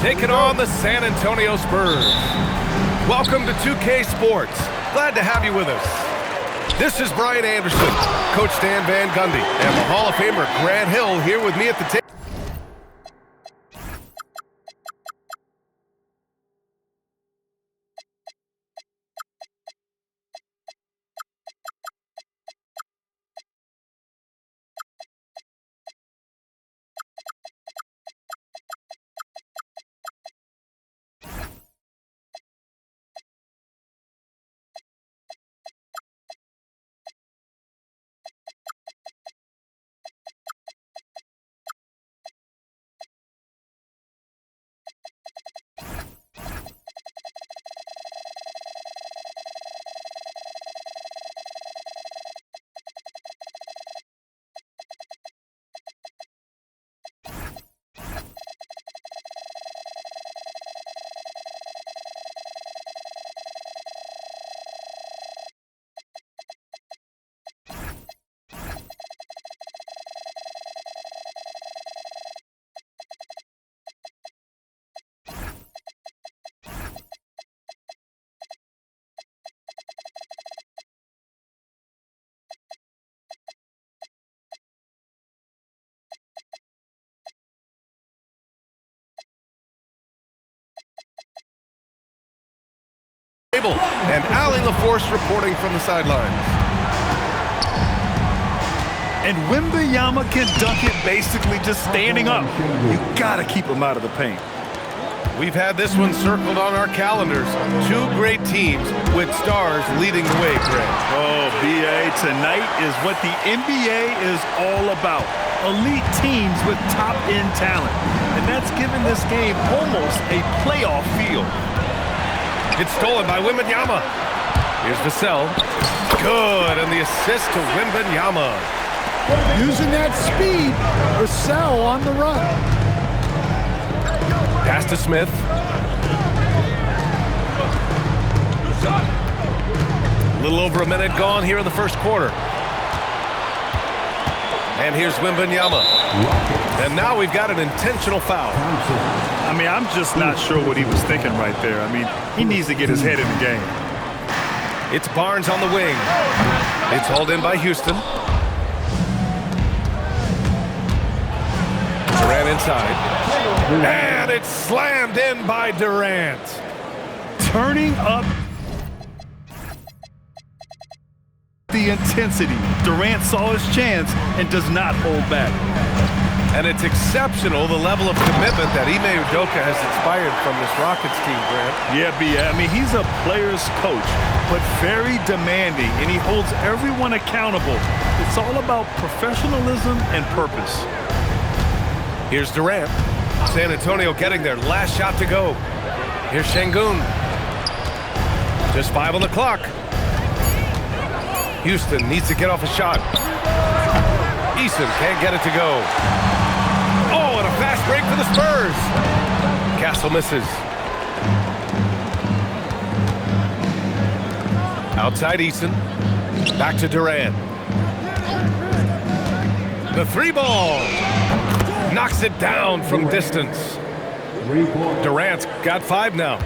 taking on the San Antonio Spurs. Welcome to 2K Sports. Glad to have you with us. This is Brian Anderson, Coach Stan Van Gundy, and the Hall of Famer Grant Hill here with me at the table. And Allie LaForce reporting from the sidelines. And Wembanyama can dunk it basically just standing up. You gotta keep him out of the paint. We've had this one circled on our calendars. Two great teams with stars leading the way, Greg. Oh, BA, tonight is what the NBA is all about. Elite teams with top-end talent. And that's given this game almost a playoff feel. It's stolen by Wembanyama. Here's Vassell. Good, and the assist to Wembanyama. Using that speed, Vassell on the run. Pass to Smith. A little over a minute gone here in the first quarter. And here's Wembanyama. And now we've got an intentional foul. I mean, I'm just not sure what he was thinking right there. I mean, he needs to get his head in the game. It's Barnes on the wing. It's hauled in by Houston. Durant inside. And it's slammed in by Durant. Turning up the intensity. Durant saw his chance and does not hold back. And it's exceptional, the level of commitment that Ime Udoka has inspired from this Rockets team, Grant. Yeah, B.A. I mean, he's a player's coach, but very demanding, and he holds everyone accountable. It's all about professionalism and purpose. Here's Durant. San Antonio getting their last shot to go. Here's Şengün. Just 5 on the clock. Houston needs to get off a shot. Eason can't get it to go. Oh, and a fast break for the Spurs. Castle misses. Outside Eason. Back to Durant. The 3-ball. Knocks it down from distance. Durant's got 5 now.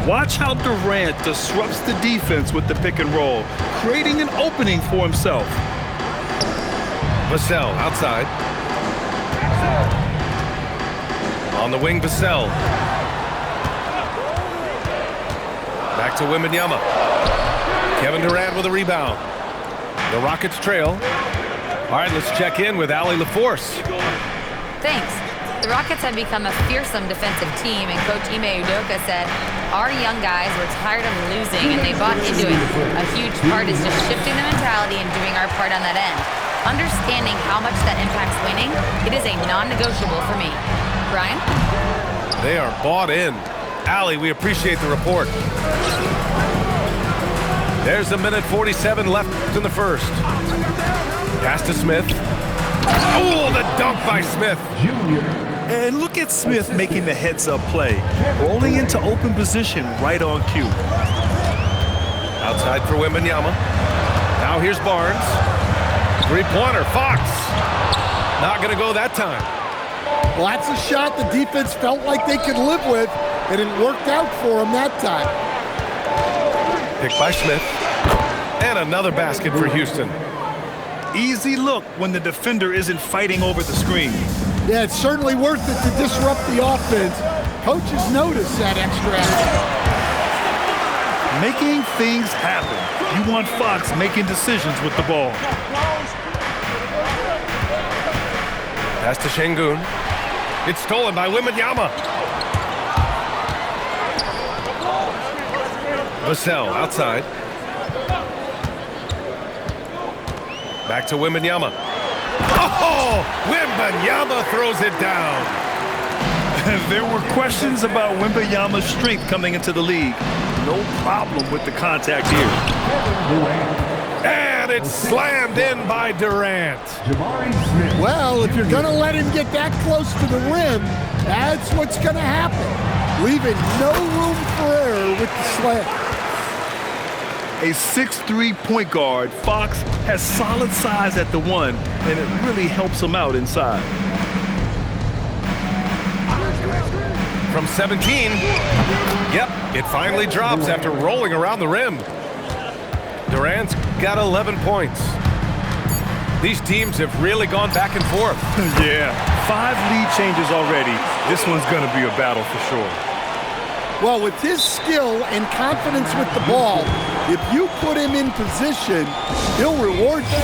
Watch how Durant disrupts the defense with the pick and roll, creating an opening for himself. Vassell outside. On the wing, Vassell. Back to Wembanyama. Kevin Durant with a rebound. The Rockets trail. All right, let's check in with Allie LaForce. Thanks. The Rockets have become a fearsome defensive team, and Coach Ime Udoka said, our young guys were tired of losing, and they bought into it. A huge part is just shifting the mentality and doing our part on that end. Understanding how much that impacts winning, it is a non-negotiable for me. Brian? They are bought in. Allie, we appreciate the report. There's 1:47 left in the first. Pass to Smith. Oh, the dunk by Smith. And look at Smith making the heads-up play, rolling into open position right on cue. Outside for Wembanyama. Now here's Barnes. Three-pointer, Fox. Not going to go that time. Well, that's a shot the defense felt like they could live with, and it worked out for them that time. Picked by Smith. And another basket for Houston. Easy look when the defender isn't fighting over the screen. Yeah, it's certainly worth it to disrupt the offense. Coaches notice that extra effort. Making things happen. You want Fox making decisions with the ball. Pass to Şengün. It's stolen by Wembanyama. Vassell outside. Back to Wembanyama. Oh! Wembanyama throws it down. There were questions about Wembanyama's strength coming into the league. No problem with the contact here. And it's slammed in by Durant. Well, if you're going to let him get that close to the rim, that's what's going to happen. Leaving no room for error with the slam. A 6'3" point guard, Fox has solid size at the one, and it really helps him out inside. From 17. Yep, it finally drops after rolling around the rim. Durant's got 11 points. These teams have really gone back and forth. Yeah, 5 lead changes already. This one's going to be a battle for sure. Well, with his skill and confidence with the ball, if you put him in position, he'll reward you.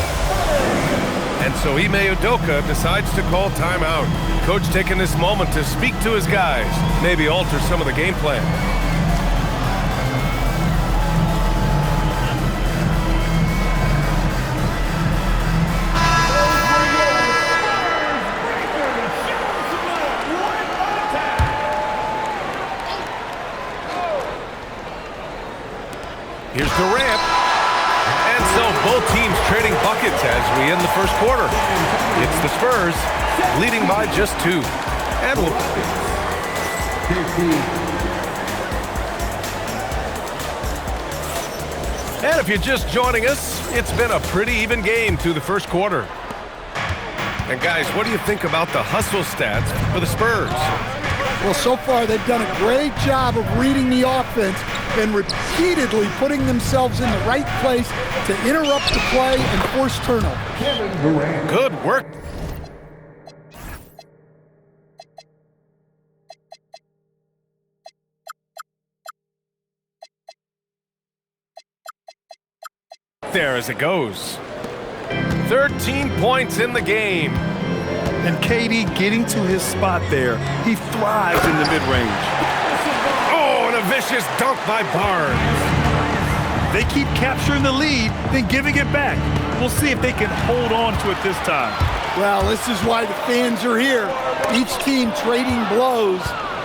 And so Ime Udoka decides to call timeout. Coach taking this moment to speak to his guys, maybe alter some of the game plan. Here's Durant. And so both teams trading buckets as we end the first quarter. It's the Spurs leading by just 2. And And if you're just joining us, it's been a pretty even game through the first quarter. And guys, what do you think about the hustle stats for the Spurs? Well, so far they've done a great job of reading the offense and repeatedly putting themselves in the right place to interrupt the play and force turnover. Good work. There as it goes. 13 points in the game. And KD getting to his spot there. He thrives in the mid-range. Oh, and a vicious dunk by Barnes. They keep capturing the lead, then giving it back. We'll see if they can hold on to it this time. Well, this is why the fans are here. Each team trading blows,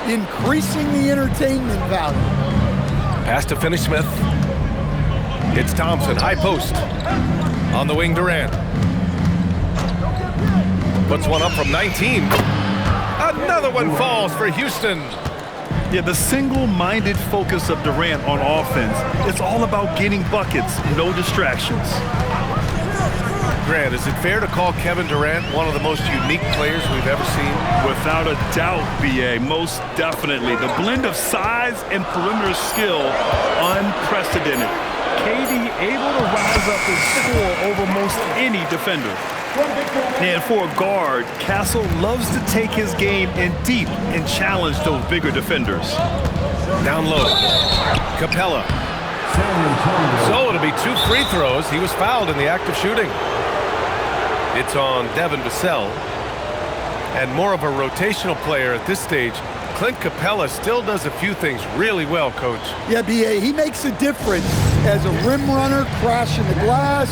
increasing the entertainment value. Pass to Finney-Smith. It's Thompson, high post. On the wing, Durant. Puts one up from 19. Another one falls for Houston. Yeah, the single-minded focus of Durant on offense, it's all about getting buckets, no distractions. Grant, is it fair to call Kevin Durant one of the most unique players we've ever seen? Without a doubt, B.A., most definitely. The blend of size and perimeter skill, unprecedented. KD able to rise up and score over most any defender. And for a guard, Castle loves to take his game in deep and challenge those bigger defenders. Down low. Capella. So it'll be 2 free throws. He was fouled in the act of shooting. It's on Devin Vassell. And more of a rotational player at this stage. Clint Capella still does a few things really well, Coach. Yeah, B.A., he makes a difference as a rim runner, crashing the glass,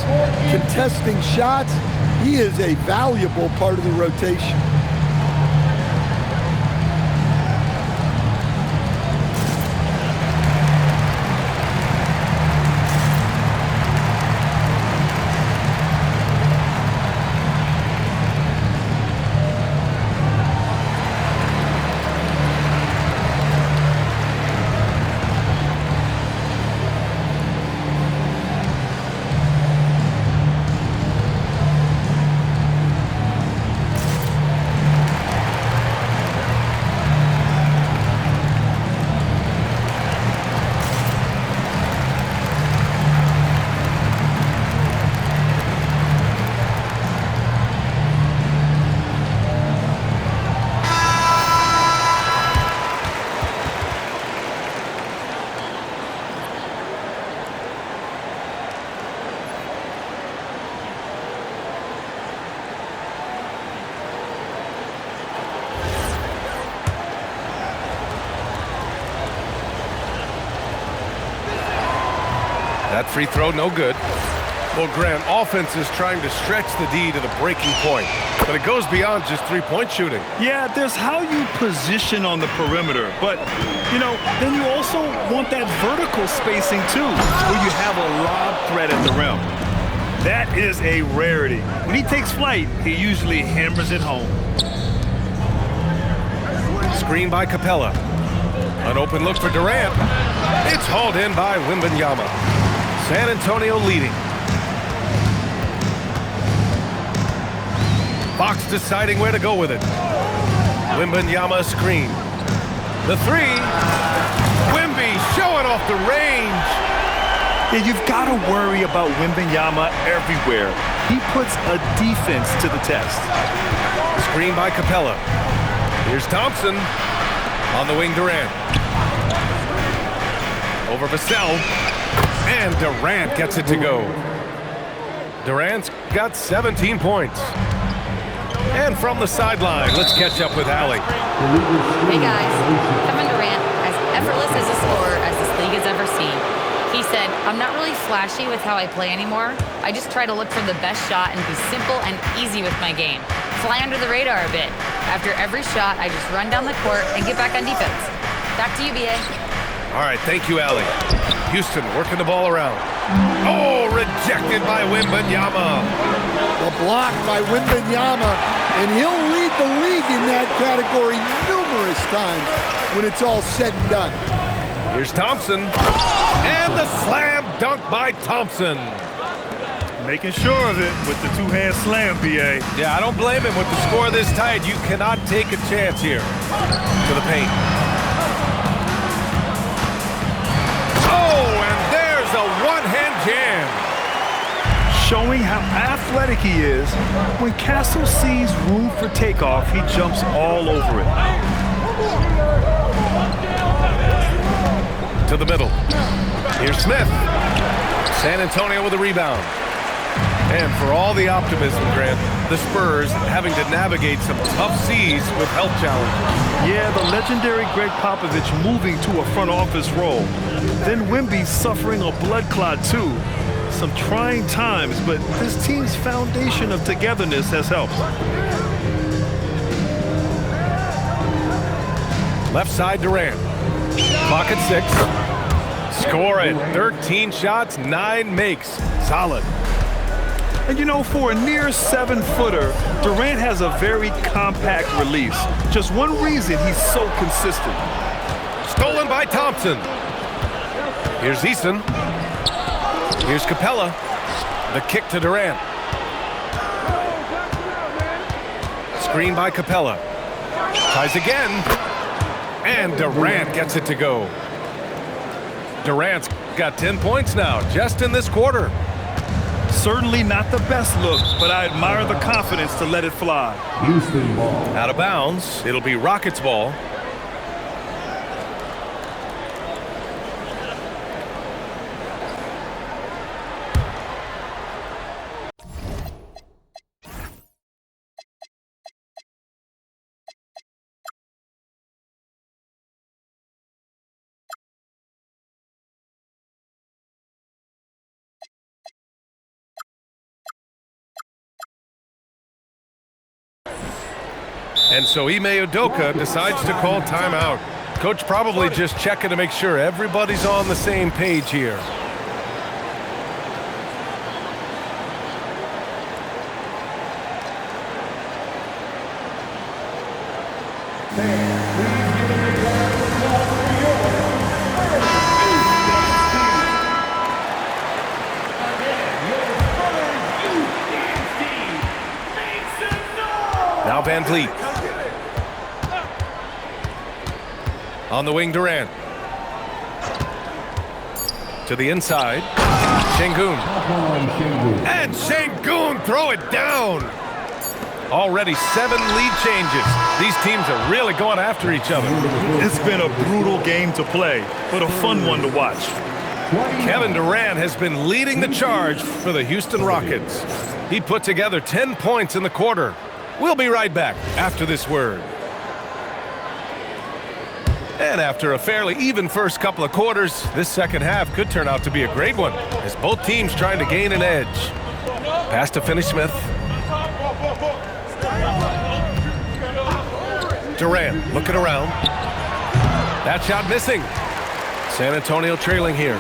contesting shots. He is a valuable part of the rotation. That free throw, no good. Well, Grant, offense is trying to stretch the D to the breaking point, but it goes beyond just three-point shooting. Yeah, there's how you position on the perimeter, but, you know, then you also want that vertical spacing, too, where you have a lob threat at the rim. That is a rarity. When he takes flight, he usually hammers it home. Screen by Capella. An open look for Durant. It's hauled in by Wembanyama. San Antonio leading. Fox deciding where to go with it. Wembanyama screen. The three. Wemby showing off the range. Yeah, you've got to worry about Wembanyama everywhere. He puts a defense to the test. Screen by Capella. Here's Thompson. On the wing, Durant. Over Vassell. And Durant gets it to go. Durant's got 17 points. And from the sideline, let's catch up with Allie. Hey guys, Kevin Durant, as effortless as a scorer as this league has ever seen. He said, "I'm not really flashy with how I play anymore. I just try to look for the best shot and be simple and easy with my game. Fly under the radar a bit. After every shot, I just run down the court and get back on defense." Back to you, BA. All right, thank you, Allie. Houston working the ball around. Oh, rejected by Wembanyama. The block by Wembanyama, and he'll lead the league in that category numerous times when it's all said and done. Here's Thompson. And the slam dunk by Thompson. Making sure of it with the two-hand slam, BA. Yeah, I don't blame him with the score this tight. You cannot take a chance here. To the paint. Oh, and there's a one-hand jam. Showing how athletic he is. When Castle sees room for takeoff, he jumps all over it. To the middle. Here's Smith. San Antonio with a rebound. And for all the optimism, Grant, the Spurs having to navigate some tough seas with health challenges. Yeah, the legendary Greg Popovich moving to a front office role. Then Wemby suffering a blood clot too. Some trying times, but this team's foundation of togetherness has helped. Left side, Durant. Clock at 6. Score it. 13 shots, 9 makes. Solid. And you know, for a near 7-footer, Durant has a very compact release. Just one reason he's so consistent. Stolen by Thompson. Here's Eason. Here's Capella. The kick to Durant. Screen by Capella. Tries again. And Durant gets it to go. Durant's got 10 points now, just in this quarter. Certainly not the best look, but I admire the confidence to let it fly. Houston ball. Out of bounds. It'll be Rockets ball. And so Ime Udoka decides to call timeout. Coach probably just checking to make sure everybody's on the same page here. Now Van Vliet. On the wing, Durant. To the inside. Şengün. And Şengün throw it down. Already 7 lead changes. These teams are really going after each other. It's been a brutal game to play, but a fun one to watch. Kevin Durant has been leading the charge for the Houston Rockets. He put together 10 points in the quarter. We'll be right back after this word. And after a fairly even first couple of quarters, this second half could turn out to be a great one, as both teams trying to gain an edge. Pass to Finney-Smith. Durant looking around. That shot missing. San Antonio trailing here.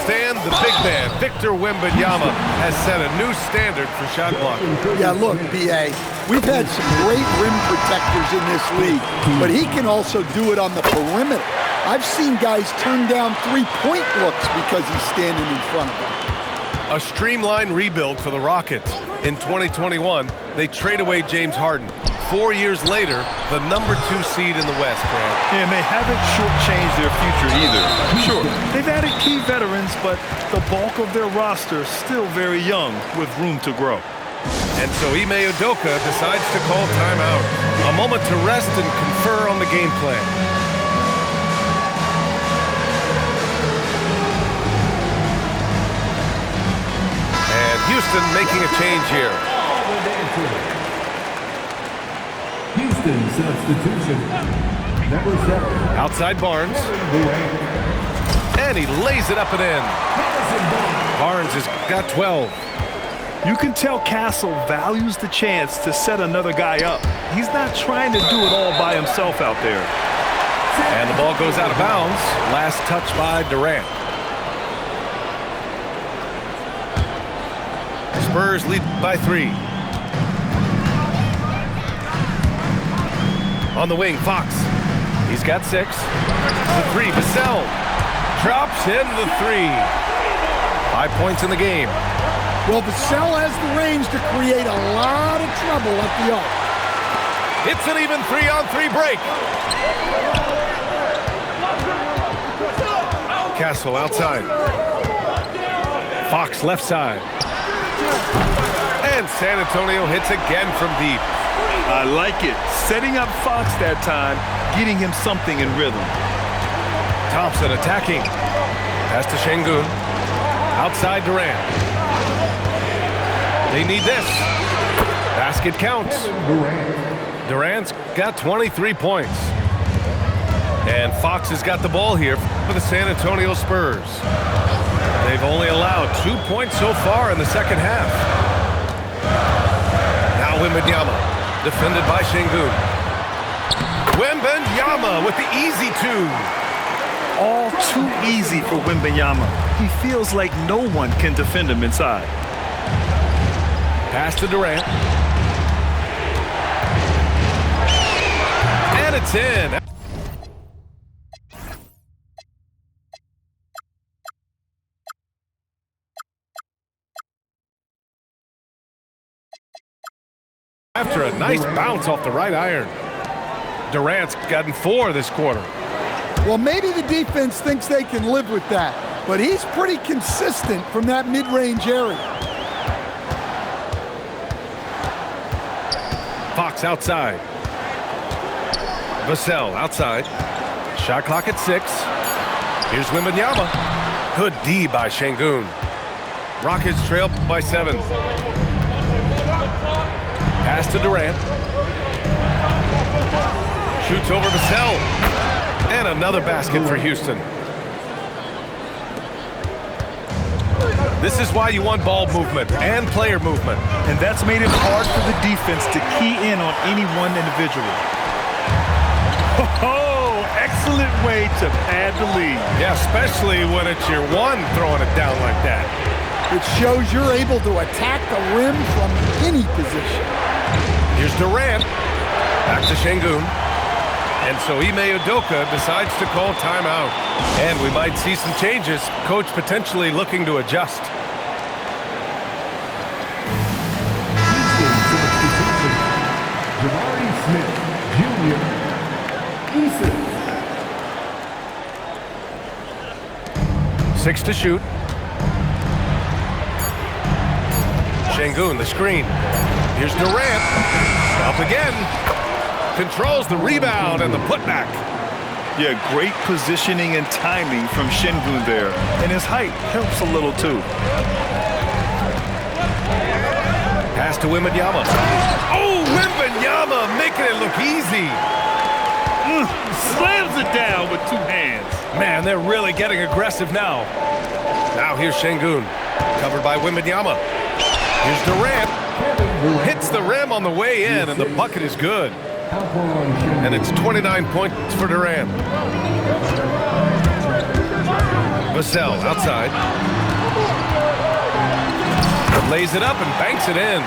Stan, the big man, Victor Wembanyama, has set a new standard for shot blocking. Yeah, look, B.A., we've had some great rim protectors in this league, but he can also do it on the perimeter. I've seen guys turn down three-point looks because he's standing in front of them. A streamlined rebuild for the Rockets. In 2021, they trade away James Harden. 4 years later, the #2 seed in the West, Brad. And they haven't shortchanged their future either. Sure, they've added key veterans, but the bulk of their roster still very young with room to grow. And so Ime Udoka decides to call timeout. A moment to rest and confer on the game plan. And Houston making a change here. Houston substitution. Number 7. Outside Barnes. And he lays it up and in. Barnes has got 12. You can tell Castle values the chance to set another guy up. He's not trying to do it all by himself out there. And the ball goes out of bounds. Last touch by Durant. Spurs lead by 3. On the wing, Fox. He's got 6. The 3, Vassell. Drops in the 3. 5 points in the game. Well, Vassell has the range to create a lot of trouble at the arc. It's an even 3-on-3 break. Castle outside. Fox left side. And San Antonio hits again from deep. I like it. Setting up Fox that time, getting him something in rhythm. Thompson attacking. Pass to Şengün. Outside Durant. They need this. Basket counts. Durant's got 23 points. And Fox has got the ball here for the San Antonio Spurs. They've only allowed 2 points so far in the second half. Now Wembanyama, defended by Şengün. Wembanyama with the easy 2. All too easy for Wembanyama. He feels like no one can defend him inside. Pass to Durant. And it's in. After a nice bounce off the right iron. Durant's gotten 4 this quarter. Well, maybe the defense thinks they can live with that, but he's pretty consistent from that mid-range area. Fox outside. Vassell outside. Shot clock at 6. Here's Wembanyama. Good D by Şengün. Rockets trail by 7. Pass to Durant. Shoots over Vassell. And another basket for Houston. This is why you want ball movement and player movement. And that's made it hard for the defense to key in on any one individual. Oh, excellent way to pad the lead. Yeah, especially when it's your one throwing it down like that. It shows you're able to attack the rim from any position. Here's Durant. Back to Şengün. And so Ime Udoka decides to call timeout. And we might see some changes. Coach potentially looking to adjust. Jabari Smith, Jr. Eason. 6 to shoot. Şengün, the screen. Here's Durant. Up again. Controls the rebound and the putback. Yeah, great positioning and timing from Şengün there. And his height helps a little too. Pass to Wembanyama. Oh, Wembanyama making it look easy. it down with 2 hands. Man, they're really getting aggressive now. Now here's Şengün, covered by Wembanyama. Here's Durant. Hits the rim on the way in, and the bucket is good. And it's 29 points for Durant. Vassell outside. Lays it up and banks it in.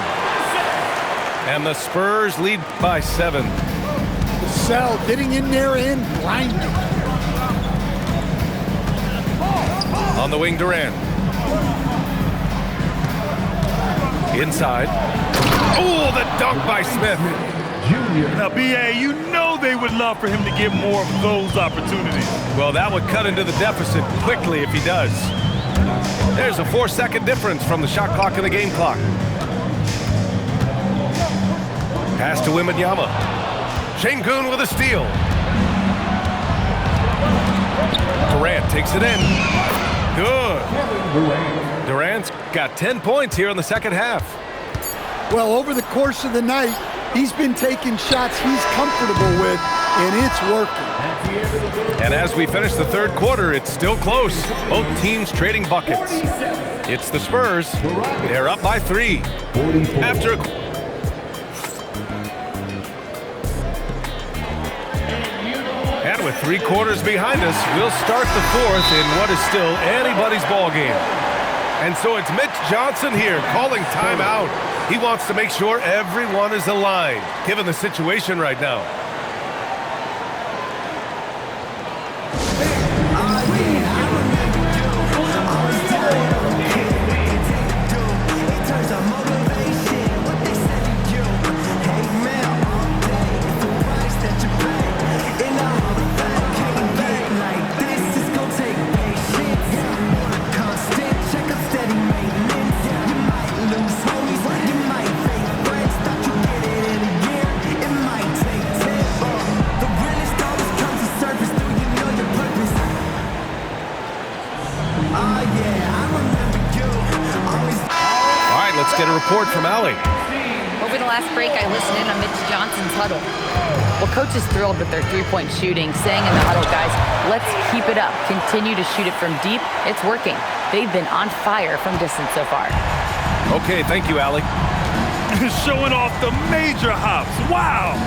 And the Spurs lead by 7. Vassell getting in there and blinding. On the wing, Durant. Inside. Oh, the dunk by Smith. Now, B.A., you know they would love for him to get more of those opportunities. Well, that would cut into the deficit quickly if he does. There's a 4-second difference from the shot clock and the game clock. Pass to Wembanyama. Şengün with a steal. Durant takes it in. Good. Durant's got 10 points here in the second half. Well, over the course of the night, he's been taking shots he's comfortable with, and it's working. And as we finish the third quarter, it's still close. Both teams trading buckets. It's the Spurs. They're up by 3. After And with 3 quarters behind us, we'll start the fourth in what is still anybody's ball game. And so it's Mitch Johnson here calling timeout. He wants to make sure everyone is aligned, given the situation right now. Let's get a report from Allie. Over the last break, I listened in on Mitch Johnson's huddle. Well, coach is thrilled with their 3-point shooting, saying in the huddle, guys, let's keep it up. Continue to shoot it from deep. It's working. They've been on fire from distance so far. Okay, thank you, Allie. Showing off the major hops. Wow!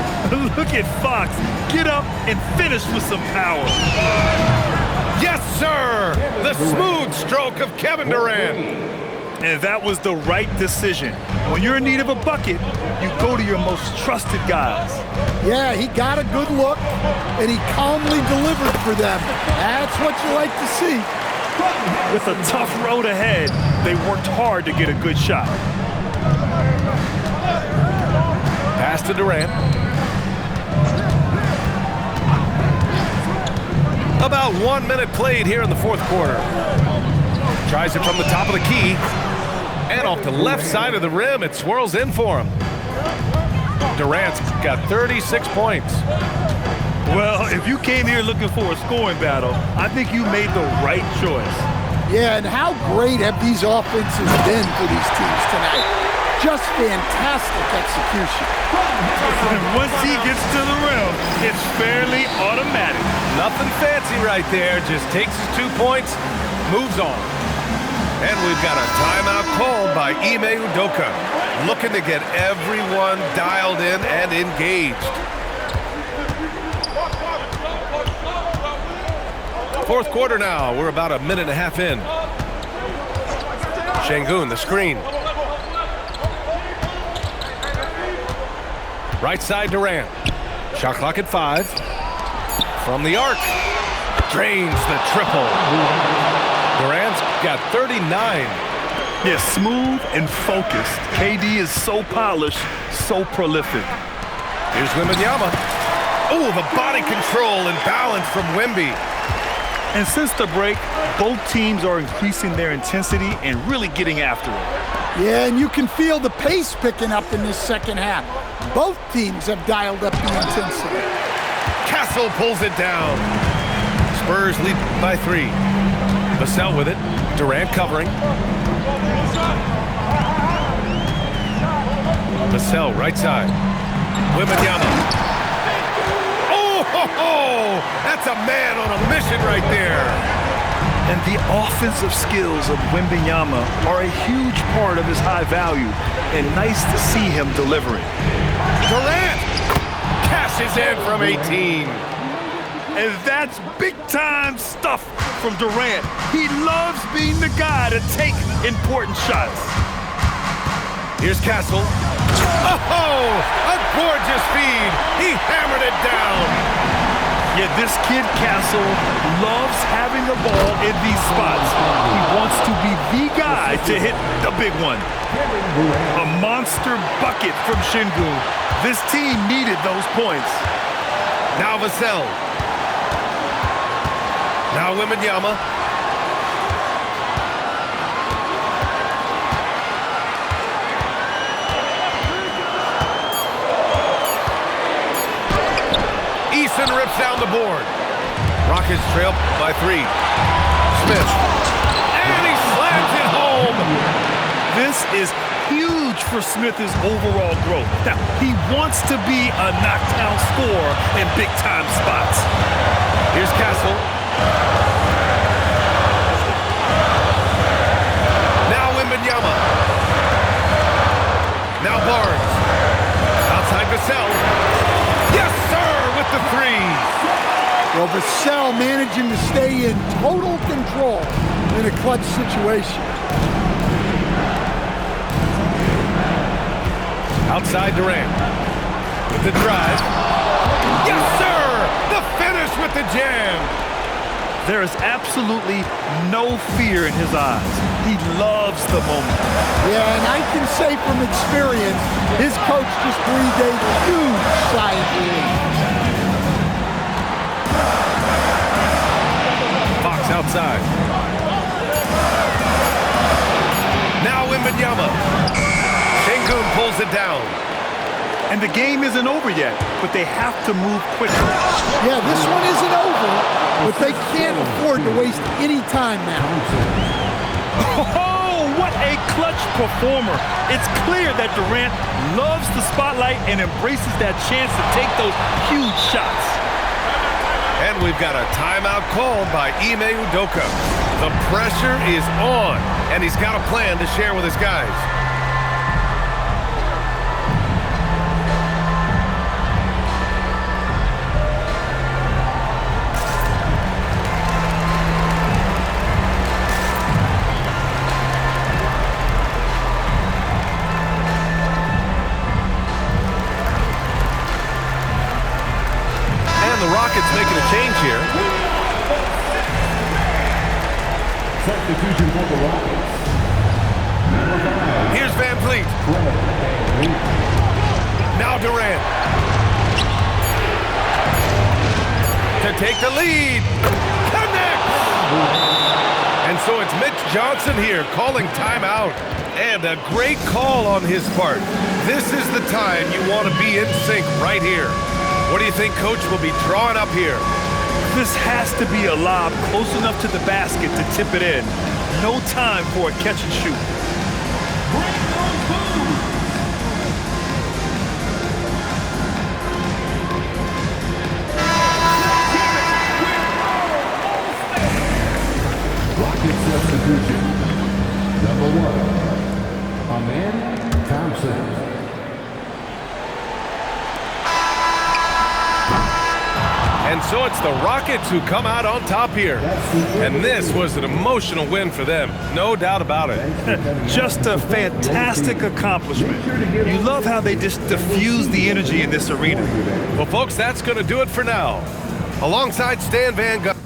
Look at Fox. Get up and finish with some power. Yes, sir! The smooth stroke of Kevin Durant. And that was the right decision. When you're in need of a bucket, you go to your most trusted guys. Yeah, he got a good look, and he calmly delivered for them. That's what you like to see. With a tough road ahead, they worked hard to get a good shot. Pass to Durant. About 1 minute played here in the fourth quarter. Tries it from the top of the key. And off the left side of the rim, it swirls in for him. Durant's got 36 points. Well, if you came here looking for a scoring battle, I think you made the right choice. Yeah, and how great have these offenses been for these teams tonight? Just fantastic execution. And once he gets to the rim, it's fairly automatic. Nothing fancy right there. Just takes his 2 points, moves on. And we've got a timeout called by Ime Udoka, looking to get everyone dialed in and engaged. Fourth quarter now. We're about a minute and a half in. Şengün, the screen. Right side, Durant. Shot clock at 5. From the arc. Drains the triple. Durant's got 39. Yeah, smooth and focused. KD is so polished, so prolific. Here's Wembanyama. Oh, the body control and balance from Wemby. And since the break, both teams are increasing their intensity and really getting after it. Yeah, and you can feel the pace picking up in this second half. Both teams have dialed up the intensity. Castle pulls it down. Spurs lead by 3. Vassell with it. Durant covering. Vassell right side. Wembanyama. Oh, ho, ho! Oh, that's a man on a mission right there. And the offensive skills of Wembanyama are a huge part of his high value, and nice to see him delivering. Durant cashes in from 18. And that's big-time stuff from Durant. He loves being the guy to take important shots. Here's Castle. Oh, a gorgeous feed. He hammered it down. Yeah, this kid, Castle, loves having the ball in these spots. He wants to be the guy to hit the big one. A monster bucket from Şengün. This team needed those points. Now Vassell. Now Wembanyama. Eason rips down the board. Rockets trail by 3. Smith. And he slams it home. This is huge for Smith's overall growth. Now, he wants to be a knockdown scorer in big-time spots. Here's Castle. Now Wembanyama. Now Barnes. Outside Vassell. Yes, sir, with the 3. Well, Vassell managing to stay in total control in a clutch situation. Outside Durant. With the drive. Yes, sir! The finish with the jam. There is absolutely no fear in his eyes. He loves the moment. Yeah, and I can say from experience, his coach just breathed a huge sigh of relief. Fox outside. Now Wembanyama. Şengün pulls it down. And the game isn't over yet, but they have to move quickly. Yeah, this one isn't over, but they can't afford to waste any time now. Oh, what a clutch performer. It's clear that Durant loves the spotlight and embraces that chance to take those huge shots. And we've got a timeout called by Ime Udoka. The pressure is on, and he's got a plan to share with his guys. The Rockets making a change here. Substitution for the Rockets. Here's Van Vliet. Now Durant. To take the lead. Connects! And so it's Mitch Johnson here calling timeout. And a great call on his part. This is the time you want to be in sync right here. What do you think Coach will be drawing up here? This has to be a lob close enough to the basket to tip it in. No time for a catch and shoot. Rocket substitution. Number 1, Amen Thompson. And so it's the Rockets who come out on top here. And this was an emotional win for them, no doubt about it. Just a fantastic accomplishment. You love how they just diffuse the energy in this arena. Well, folks, that's going to do it for now. Alongside Stan Van Gundy.